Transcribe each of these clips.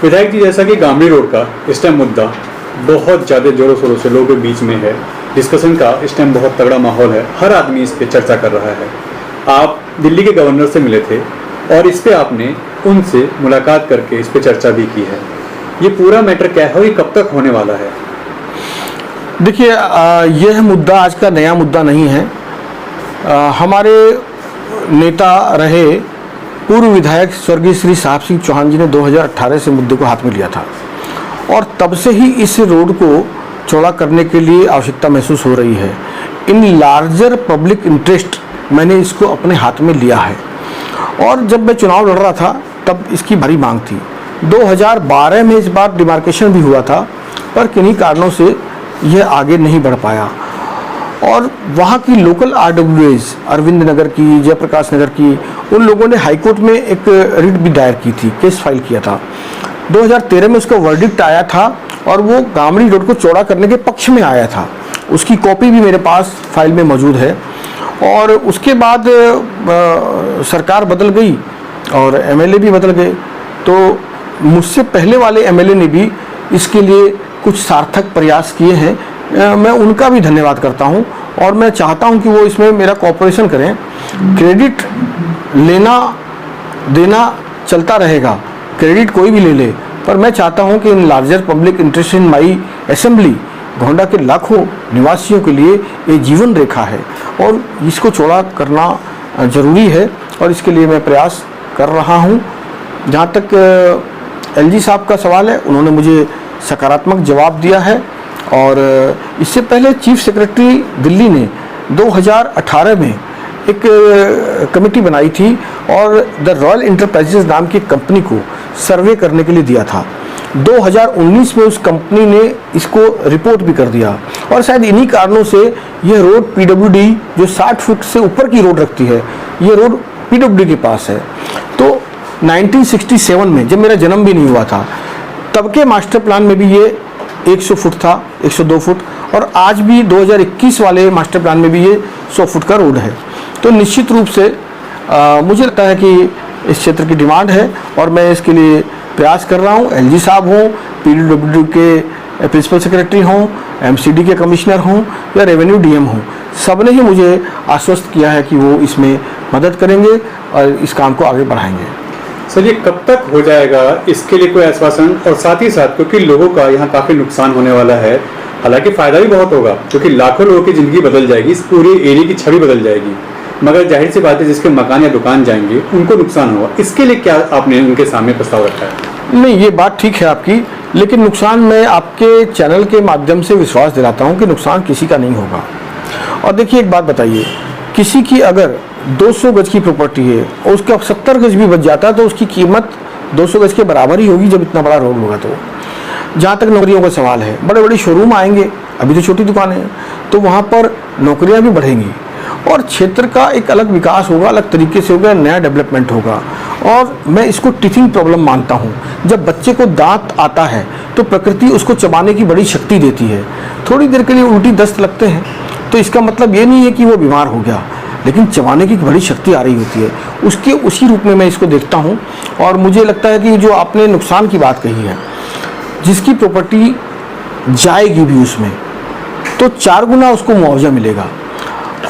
विधायक जी, जैसा कि गामड़ी रोड का इस टाइम मुद्दा बहुत ज़्यादा जोरों शोरों से लोगों के बीच में है, डिस्कशन का इस टाइम बहुत तगड़ा माहौल है, हर आदमी इस पे चर्चा कर रहा है। आप दिल्ली के गवर्नर से मिले थे और इस पे आपने उनसे मुलाकात करके इस पे चर्चा भी की है। ये पूरा मैटर क्या है और ये कब तक होने वाला है? देखिए, यह मुद्दा आज का नया मुद्दा नहीं है। हमारे नेता रहे पूर्व विधायक स्वर्गीय श्री साहब सिंह चौहान जी ने 2018 से मुद्दे को हाथ में लिया था और तब से ही इस रोड को चौड़ा करने के लिए आवश्यकता महसूस हो रही है। इन लार्जर पब्लिक इंटरेस्ट मैंने इसको अपने हाथ में लिया है और जब मैं चुनाव लड़ रहा था तब इसकी भारी मांग थी। 2012 में इस बार डिमार्केशन भी हुआ था पर किन्हीं कारणों से यह आगे नहीं बढ़ पाया और वहाँ की लोकल RWAs अरविंद नगर की, जयप्रकाश नगर की, उन लोगों ने हाईकोर्ट में एक रिट भी दायर की थी, केस फाइल किया था। 2013 में उसका वर्डिक्ट आया था और वो गामड़ी रोड को चौड़ा करने के पक्ष में आया था। उसकी कॉपी भी मेरे पास फाइल में मौजूद है और उसके बाद सरकार बदल गई और MLA भी बदल गए, तो मुझसे पहले वाले MLA ने भी इसके लिए कुछ सार्थक प्रयास किए हैं। मैं उनका भी धन्यवाद करता हूं और मैं चाहता हूं कि वो इसमें मेरा कोऑपरेशन करें। क्रेडिट लेना देना चलता रहेगा, क्रेडिट कोई भी ले ले, पर मैं चाहता हूं कि in larger public interest in my assembly Gonda के लाखों निवासियों के लिए ये जीवन रेखा है और इसको चौड़ा करना ज़रूरी है और इसके लिए मैं प्रयास कर रहा हूं। जहाँ तक LG साहब का सवाल है, उन्होंने मुझे सकारात्मक जवाब दिया है और इससे पहले चीफ सेक्रेटरी दिल्ली ने 2018 में एक कमेटी बनाई थी और द रॉयल इंटरप्राइजेज नाम की कंपनी को सर्वे करने के लिए दिया था। 2019 में उस कंपनी ने इसको रिपोर्ट भी कर दिया और शायद इन्हीं कारणों से यह रोड PWD जो 60 फुट से ऊपर की रोड रखती है, ये रोड PWD के पास है। तो 1967 में जब मेरा जन्म भी नहीं हुआ था तब के मास्टर प्लान में भी ये 100 फुट था, 102 फुट, और आज भी 2021 वाले मास्टर प्लान में भी ये 100 फुट का रोड है। तो निश्चित रूप से मुझे लगता है कि इस क्षेत्र की डिमांड है और मैं इसके लिए प्रयास कर रहा हूँ। LG साहब हों, PWD के प्रिंसिपल सेक्रेटरी हों, MCD के कमिश्नर हों या रेवेन्यू DM हों, सब ने ही मुझे आश्वस्त किया है कि वो इसमें मदद करेंगे और इस काम को आगे बढ़ाएंगे। सर, ये कब तक हो जाएगा, इसके लिए कोई आश्वासन? और साथ ही साथ क्योंकि लोगों का यहाँ काफ़ी नुकसान होने वाला है, हालांकि फ़ायदा भी बहुत होगा क्योंकि लाखों लोगों की ज़िंदगी बदल जाएगी, इस पूरे एरिया की छवि बदल जाएगी, मगर जाहिर सी बात है जिसके मकान या दुकान जाएंगे उनको नुकसान होगा। इसके लिए क्या आपने उनके सामने प्रस्ताव रखा है? नहीं, ये बात ठीक है आपकी, लेकिन नुकसान मैं आपके चैनल के माध्यम से विश्वास दिलाता हूँ कि नुकसान किसी का नहीं होगा। और देखिए, एक बात बताइए, किसी की अगर 200 गज की प्रॉपर्टी है और उसका 70 गज भी बच जाता है तो उसकी कीमत 200 गज के बराबर ही होगी जब इतना बड़ा रोड होगा। तो जहाँ तक नौकरियों का सवाल है, बड़े बड़े शोरूम आएंगे, अभी तो छोटी दुकानें हैं, तो वहाँ पर नौकरियाँ भी बढ़ेंगी और क्षेत्र का एक अलग विकास होगा, अलग तरीके से होगा, नया डेवलपमेंट होगा। और मैं इसको टीथिंग प्रॉब्लम मानता हूँ। जब बच्चे को दांत आता है तो प्रकृति उसको चबाने की बड़ी शक्ति देती है। थोड़ी देर के लिए उल्टी दस्त लगते हैं तो इसका मतलब ये नहीं है कि वो बीमार हो गया, लेकिन चबाने की बड़ी शक्ति आ रही होती है, उसके उसी रूप में मैं इसको देखता हूँ। और मुझे लगता है कि जो आपने नुकसान की बात कही है, जिसकी प्रॉपर्टी जाएगी भी उसमें तो 4 गुना उसको मुआवजा मिलेगा।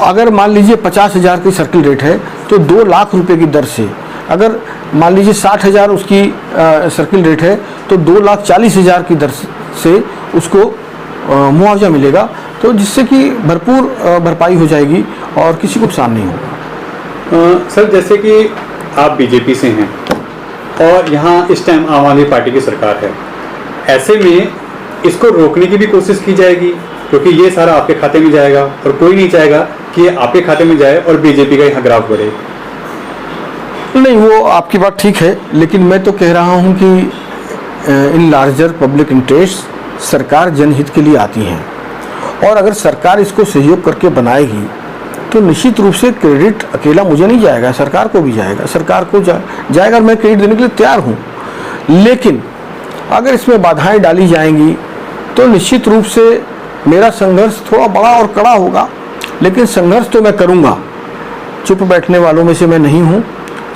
अगर मान लीजिए 50,000 की सर्किल रेट है तो 2 लाख रुपए की दर से, अगर मान लीजिए 60,000 उसकी सर्किल रेट है तो 2,40,000 की दर से उसको मुआवजा मिलेगा, तो जिससे कि भरपूर भरपाई हो जाएगी और किसी को नुकसान नहीं होगा। सर, जैसे कि आप BJP से हैं और यहाँ इस टाइम आम आदमी पार्टी की सरकार है, ऐसे में इसको रोकने की भी कोशिश की जाएगी क्योंकि ये सारा आपके खाते में जाएगा और कोई नहीं चाहेगा कि ये आपके खाते में जाए और BJP का यहाँ ग्राफ बढ़े। नहीं, वो आपकी बात ठीक है, लेकिन मैं तो कह रहा हूँ कि इन लार्जर पब्लिक इंटरेस्ट सरकार जनहित के लिए आती हैं और अगर सरकार इसको सहयोग करके बनाएगी तो निश्चित रूप से क्रेडिट अकेला मुझे नहीं जाएगा, सरकार को भी जाएगा, सरकार को जाएगा और मैं क्रेडिट देने के लिए तैयार हूँ। लेकिन अगर इसमें बाधाएं डाली जाएंगी तो निश्चित रूप से मेरा संघर्ष थोड़ा बड़ा और कड़ा होगा, लेकिन संघर्ष तो मैं करूँगा। चुप बैठने वालों में से मैं नहीं हूँ,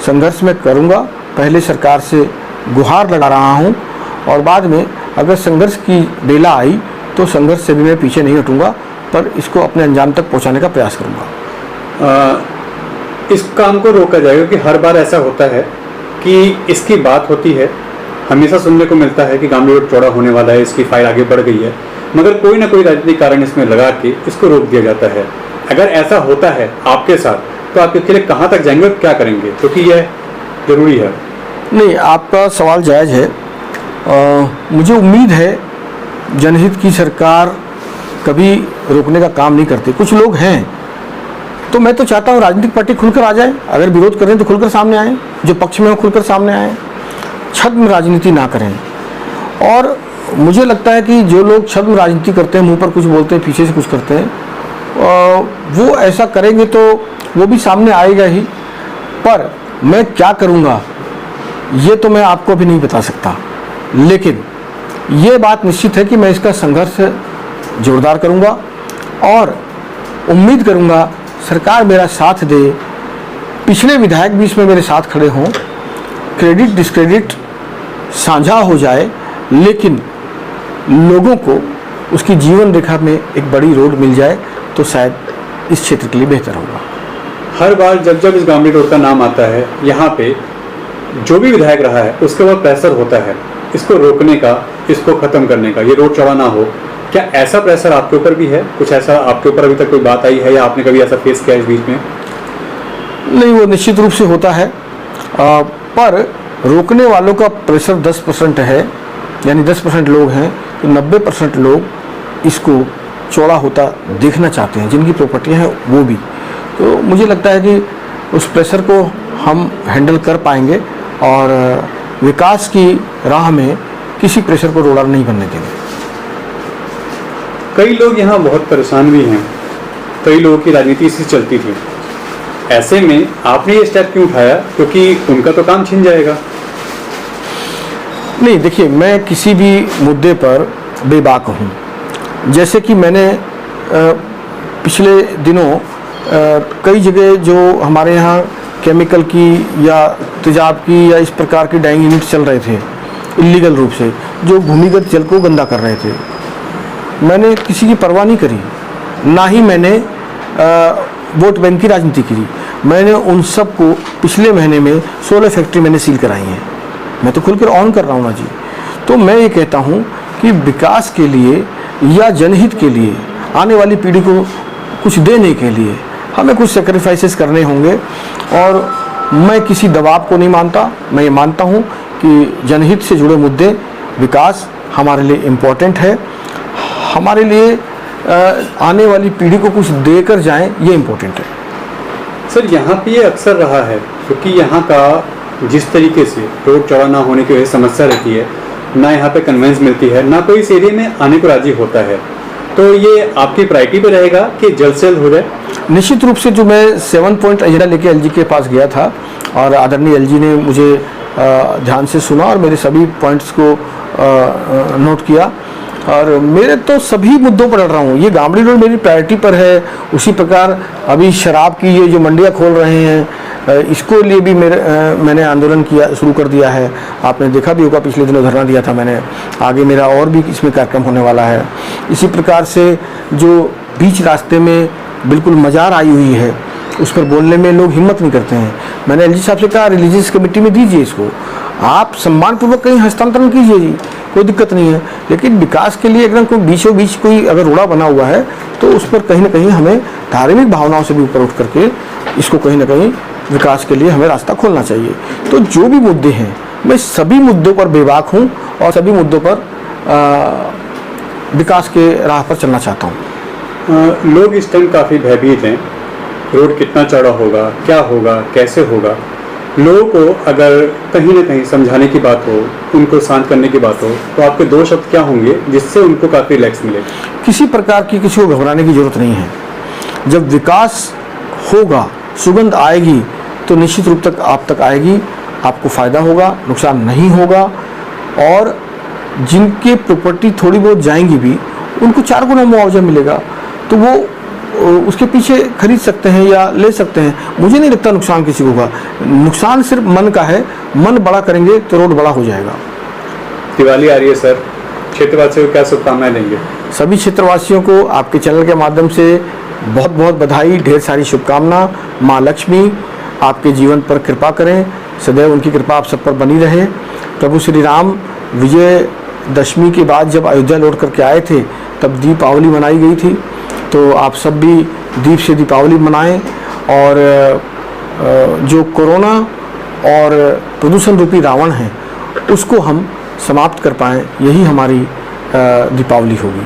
संघर्ष मैं करूँगा। पहले सरकार से गुहार लगा रहा हूँ और बाद में अगर संघर्ष की बेला आई तो संघर्ष से भी मैं पीछे नहीं हटूंगा, पर इसको अपने अंजाम तक पहुंचाने का प्रयास करूंगा। इस काम को रोका जाएगा कि हर बार ऐसा होता है कि इसकी बात होती है, हमेशा सुनने को मिलता है कि गामड़ी रोड चौड़ा होने वाला है, इसकी फाइल आगे बढ़ गई है, मगर कोई ना कोई राजनीतिक कारण इसमें लगा के इसको रोक दिया जाता है। अगर ऐसा होता है आपके साथ तो आप इसके लिए कहाँ तक जाएंगे और क्या करेंगे, क्योंकि यह जरूरी है। नहीं, आपका सवाल जायज़ है। मुझे उम्मीद है जनहित की सरकार कभी रोकने का काम नहीं करती। कुछ लोग हैं, तो मैं तो चाहता हूँ राजनीतिक पार्टी खुलकर आ जाए, अगर विरोध करें तो खुलकर सामने आए, जो पक्ष में हो खुलकर सामने आए, छद्म राजनीति ना करें। और मुझे लगता है कि जो लोग छद्म राजनीति करते हैं, मुंह पर कुछ बोलते हैं, पीछे से कुछ करते हैं, वो ऐसा करेंगे तो वो भी सामने आएगा ही, पर मैं क्या करूँगा ये तो मैं आपको भी नहीं बता सकता। लेकिन ये बात निश्चित है कि मैं इसका संघर्ष जोरदार करूँगा और उम्मीद करूँगा सरकार मेरा साथ दे, पिछले विधायक भी इसमें मेरे साथ खड़े हों, क्रेडिट डिस्क्रेडिट साझा हो जाए, लेकिन लोगों को उसकी जीवन रेखा में एक बड़ी रोड मिल जाए तो शायद इस क्षेत्र के लिए बेहतर होगा। हर बार जब जब इस गामड़ी रोड का नाम आता है, यहाँ पे जो भी विधायक रहा है उसके बाद प्रेशर होता है इसको रोकने का, इसको खत्म करने का, ये रोड चौड़ा ना हो। क्या ऐसा प्रेशर आपके ऊपर भी है? कुछ ऐसा आपके ऊपर अभी तक कोई बात आई है या आपने कभी ऐसा फेस किया इस बीच में? नहीं, वो निश्चित रूप से होता है, पर रोकने वालों का प्रेशर 10% है, यानी 10% लोग हैं, तो 90% लोग इसको चौड़ा होता देखना चाहते हैं, जिनकी प्रॉपर्टियां हैं वो भी। तो मुझे लगता है कि उस प्रेशर को हम हैंडल कर पाएंगे और विकास की राह में किसी प्रेशर को रोड़ा नहीं बनने देंगे। कई लोग यहाँ बहुत परेशान भी हैं, कई लोगों की राजनीति इसी चलती थी। ऐसे में आपने ये स्टेप क्यों उठाया, क्योंकि उनका तो काम छिन जाएगा? नहीं, देखिए, मैं किसी भी मुद्दे पर बेबाक हूँ। जैसे कि मैंने पिछले दिनों कई जगह जो हमारे यहाँ केमिकल की या तेजाब की या इस प्रकार की डाइंग यूनिट चल रहे थे इलीगल रूप से, जो भूमिगत जल को गंदा कर रहे थे, मैंने किसी की परवाह नहीं करी, ना ही मैंने वोट बैंक की राजनीति की। मैंने उन सब को पिछले महीने में 16 फैक्ट्री मैंने सील कराई हैं। मैं तो खुलकर ऑन कर रहा हूँ ना जी। तो मैं ये कहता हूँ कि विकास के लिए या जनहित के लिए, आने वाली पीढ़ी को कुछ देने के लिए हमें कुछ सेक्रीफाइसेस करने होंगे, और मैं किसी दबाव को नहीं मानता। मैं ये मानता हूँ कि जनहित से जुड़े मुद्दे, विकास हमारे लिए इम्पोर्टेंट है, हमारे लिए आने वाली पीढ़ी को कुछ देकर जाएं, ये इम्पोर्टेंट है। सर, यहाँ पे ये अक्सर रहा है, क्योंकि यहाँ का जिस तरीके से रोड चौड़ा ना होने की वजह से समस्या रहती है, ना यहाँ पे कन्वेंस मिलती है, ना कोई इस एरिया में आने को राजी होता है, तो ये आपकी प्रायोरिटी पे रहेगा कि जल्द से जल्द हो जाए? निश्चित रूप से। जो मैं 7 पॉइंट एजेंडा लेके एलजी के पास गया था और आदरणीय एलजी ने मुझे ध्यान से सुना और मेरे सभी पॉइंट्स को नोट किया, और मेरे तो सभी मुद्दों पर लड़ रहा हूँ। ये गामड़ी रोड मेरी प्रायोरिटी पर है। उसी प्रकार अभी शराब की ये जो मंडियाँ खोल रहे हैं, इसको लिए भी मैंने आंदोलन किया, शुरू कर दिया है। आपने देखा भी होगा, पिछले दिनों धरना दिया था मैंने। आगे मेरा और भी इसमें कार्यक्रम होने वाला है। इसी प्रकार से जो बीच रास्ते में बिल्कुल मजार आई हुई है, उस पर बोलने में लोग हिम्मत नहीं करते हैं। मैंने एलजी साहब से कहा, रिलीजियस कमेटी में दीजिए इसको, आप सम्मानपूर्वक कहीं हस्तांतरण कीजिए जी, कोई दिक्कत नहीं है। लेकिन विकास के लिए एकदम कोई बीचों बीच कोई अगर रोड़ा बना हुआ है तो उस पर कहीं ना कहीं हमें धार्मिक भावनाओं से भी ऊपर उठ करके इसको कहीं ना कहीं विकास के लिए हमें रास्ता खोलना चाहिए। तो जो भी मुद्दे हैं, मैं सभी मुद्दों पर बेबाक हूँ और सभी मुद्दों पर विकास के राह पर चलना चाहता हूँ। लोग इस टाइम काफ़ी भयभीत हैं, रोड कितना चौड़ा होगा, क्या होगा, कैसे होगा। लोगों को अगर कहीं ना कहीं समझाने की बात हो, उनको शांत करने की बात हो, तो आपके 2 शब्द क्या होंगे जिससे उनको काफ़ी रिलैक्स मिले? किसी प्रकार की किसी को घबराने की जरूरत नहीं है। जब विकास होगा, सुगंध आएगी, तो निश्चित रूप तक आप तक आएगी, आपको फ़ायदा होगा, नुकसान नहीं होगा। और जिनके प्रॉपर्टी थोड़ी बहुत जाएंगी भी, उनको 4 गुना मुआवजा मिलेगा, तो वो उसके पीछे खरीद सकते हैं या ले सकते हैं। मुझे नहीं लगता नुकसान किसी को होगा। नुकसान सिर्फ मन का है। मन बड़ा करेंगे तो रोड बड़ा हो जाएगा। दिवाली आ रही है सर, क्षेत्रवासियों को क्या शुभकामनाएं देंगे? सभी क्षेत्रवासियों को आपके चैनल के माध्यम से बहुत बहुत बधाई, ढेर सारी शुभकामना। माँ लक्ष्मी आपके जीवन पर कृपा करें, सदैव उनकी कृपा आप सब पर बनी रहे। प्रभु श्री राम विजयदशमी के बाद जब अयोध्या लौट करके आए थे तब दीपावली मनाई गई थी, तो आप सब भी दीप से दीपावली मनाएं और जो कोरोना और प्रदूषण रूपी रावण है उसको हम समाप्त कर पाएँ, यही हमारी दीपावली होगी।